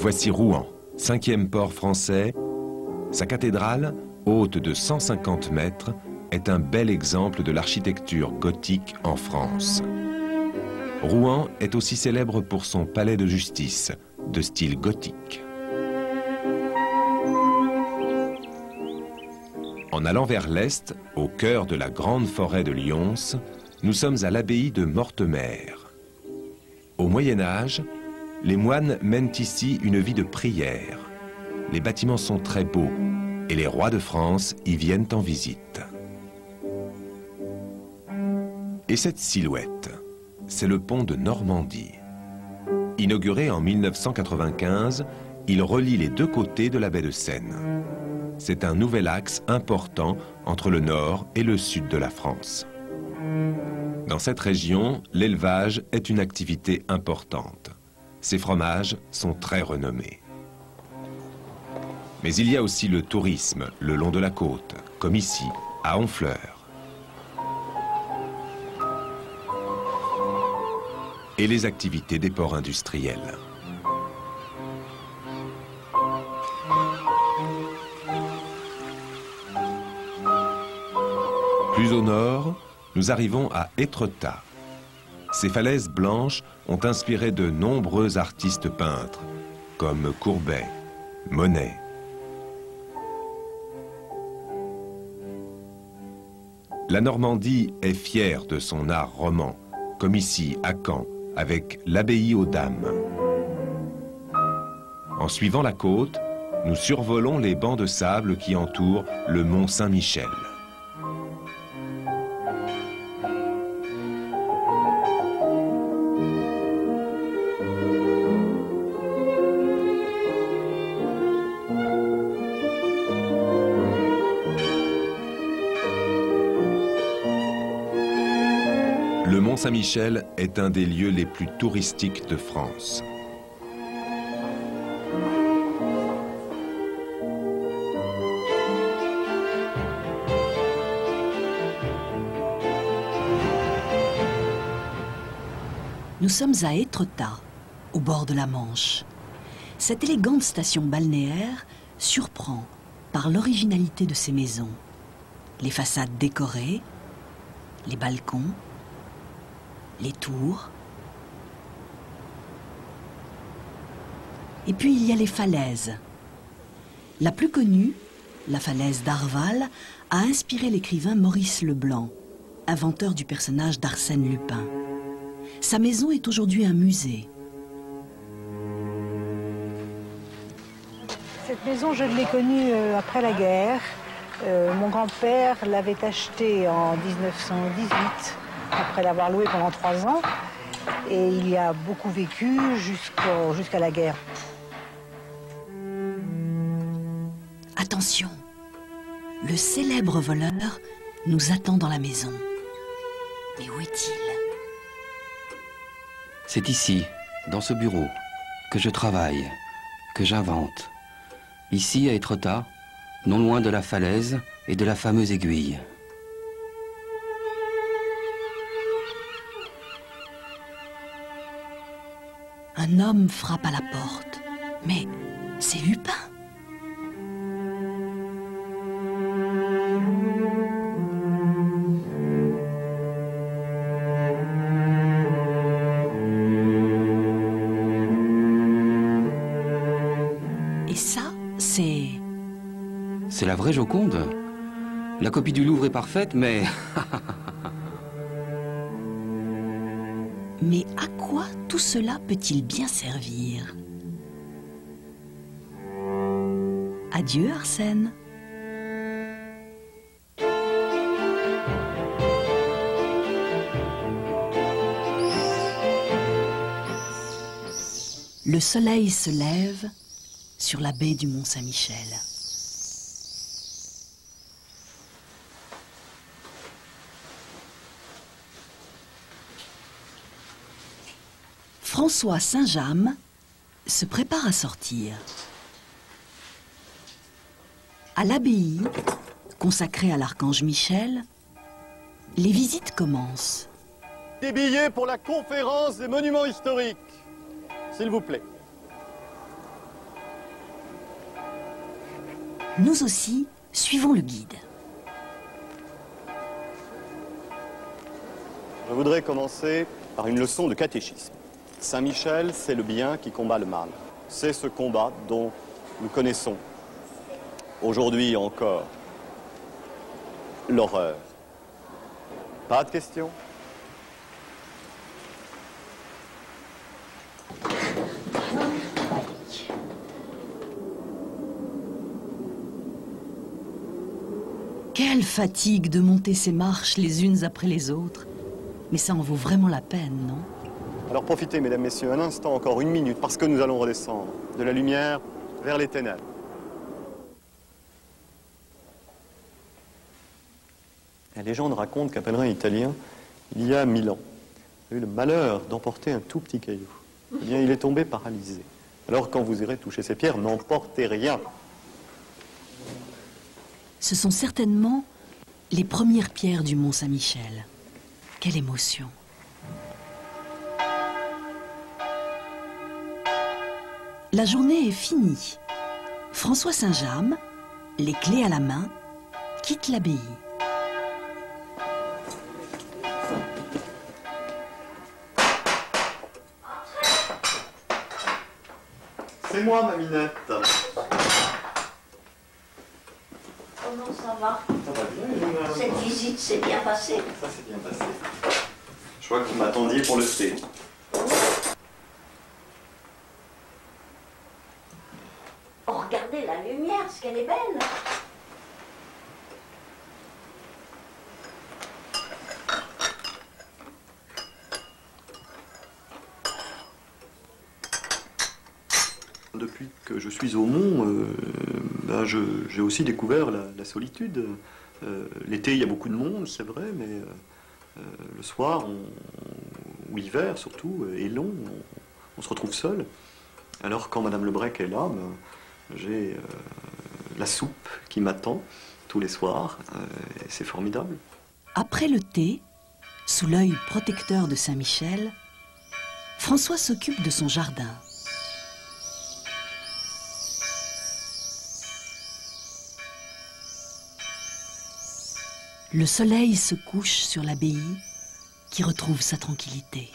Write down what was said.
Voici Rouen, 5e port français. Sa cathédrale, haute de 150 mètres, est un bel exemple de l'architecture gothique en France. Rouen est aussi célèbre pour son palais de justice, de style gothique. En allant vers l'est, au cœur de la grande forêt de Lyons, nous sommes à l'abbaye de Mortemer. Au Moyen-Âge, les moines mènent ici une vie de prière. Les bâtiments sont très beaux et les rois de France y viennent en visite. Et cette silhouette, c'est le pont de Normandie. Inauguré en 1995, il relie les deux côtés de la baie de Seine. C'est un nouvel axe important entre le nord et le sud de la France. Dans cette région, l'élevage est une activité importante. Ces fromages sont très renommés. Mais il y a aussi le tourisme le long de la côte, comme ici, à Honfleur. Et les activités des ports industriels. Plus au nord, nous arrivons à Étretat. Ces falaises blanches ont inspiré de nombreux artistes peintres, comme Courbet, Monet. La Normandie est fière de son art roman, comme ici à Caen, avec l'abbaye aux Dames. En suivant la côte, nous survolons les bancs de sable qui entourent le mont Saint-Michel. Le mont Saint-Michel est un des lieux les plus touristiques de France. Nous sommes à Étretat, au bord de la Manche. Cette élégante station balnéaire surprend par l'originalité de ses maisons. Les façades décorées, les balcons, les tours. Et puis il y a les falaises. La plus connue, la falaise d'Arval, a inspiré l'écrivain Maurice Leblanc, inventeur du personnage d'Arsène Lupin. Sa maison est aujourd'hui un musée. Cette maison, je l'ai connue après la guerre. Mon grand-père l'avait achetée en 1918, après l'avoir louée pendant 3 ans. Et il y a beaucoup vécu jusqu'à la guerre. Attention, le célèbre voleur nous attend dans la maison. Mais où est-il ? C'est ici, dans ce bureau, que je travaille, que j'invente. Ici, à Étretat, non loin de la falaise et de la fameuse aiguille. Un homme frappe à la porte. Mais c'est Lupin. Et ça, c'est... C'est la vraie Joconde. La copie du Louvre est parfaite, mais... Mais à quoi tout cela peut-il bien servir? Adieu, Arsène. Le soleil se lève sur la baie du Mont Saint-Michel. François Saint-James se prépare à sortir. À l'abbaye, consacrée à l'archange Michel, les visites commencent. Des billets pour la conférence des monuments historiques, s'il vous plaît. Nous aussi, suivons le guide. Je voudrais commencer par une leçon de catéchisme. Saint-Michel, c'est le bien qui combat le mal. C'est ce combat dont nous connaissons aujourd'hui encore l'horreur. Pas de questions? Quelle fatigue de monter ces marches les unes après les autres. Mais ça en vaut vraiment la peine, non? Alors profitez, mesdames, messieurs, un instant, encore 1 minute, parce que nous allons redescendre de la lumière vers les ténèbres. La légende raconte qu'un pèlerin italien, il y a 1000 ans, a eu le malheur d'emporter un tout petit caillou. Eh bien, il est tombé paralysé. Alors, quand vous irez toucher ces pierres, n'emportez rien. Ce sont certainement les premières pierres du Mont Saint-Michel. Quelle émotion! La journée est finie. François Saint-James, les clés à la main, quitte l'abbaye. C'est moi, ma Minette. Comment ça va? Ça va bien, Cette visite s'est bien passée. Ça s'est bien passé. Je vois que vous m'attendiez pour le thé. Oh, regardez la lumière, ce qu'elle est belle. Depuis que je suis au Mont, j'ai aussi découvert la solitude. L'été, il y a beaucoup de monde, c'est vrai, mais le soir, ou l'hiver surtout, est long, on se retrouve seul. Alors quand Madame Lebrec est là, j'ai la soupe qui m'attend tous les soirs, et c'est formidable. Après le thé, sous l'œil protecteur de Saint-Michel, François s'occupe de son jardin. Le soleil se couche sur l'abbaye qui retrouve sa tranquillité.